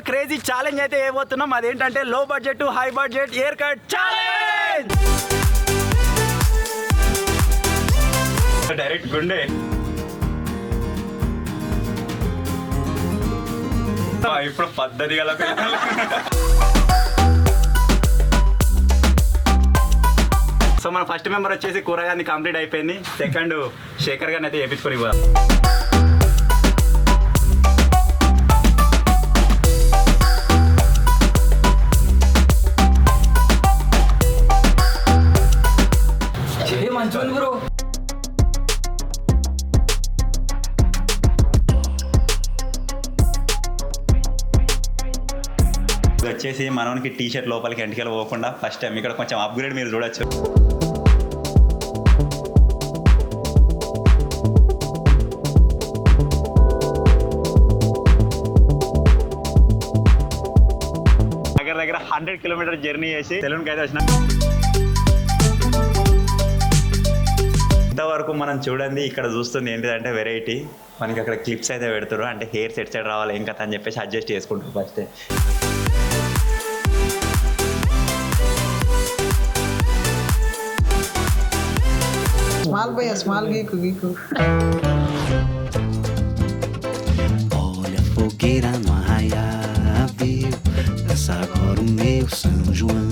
Crazy challenge అయితే వేయబోతున్నాం. అదేంటంటే లో budget high budget hair cut challenge. Direct గుండె ఇప్పుడు పద్ధతి గల సో మన ఫస్ట్ మెంబర్ వచ్చేసి కూరగాయని కంప్లీట్ అయిపోయింది. సెకండ్ శేఖర్ గారిని అయితే చేయించుకొని పోదాం. బ్రో వచ్చేసి మనకి టీ షర్ట్ లోపలికి ఎంటికలు పోకుండా ఫస్ట్ టైం ఇక్కడ కొంచెం అప్గ్రేడ్ మీరు చూడొచ్చు. దగ్గర 100 కిలోమీటర్ జర్నీ చేసి సెలూన్కి అయితే వచ్చిన. ఇంతవరకు మనం చూడండి ఇక్కడ చూస్తుంది ఏంటిదంటే వెరైటీ. మనకి అక్కడ క్లిప్స్ అయితే పెడతారు, అంటే హెయిర్ సెట్ సైడ్ రావాలి ఏం కథ అని చెప్పేసి అడ్జస్ట్ చేసుకుంటారు ఫస్ట్. స్మాల్ భయ్యా small గీకు గీకు. Olha a fogueira no arraial, viu? Desce agora o meu São João.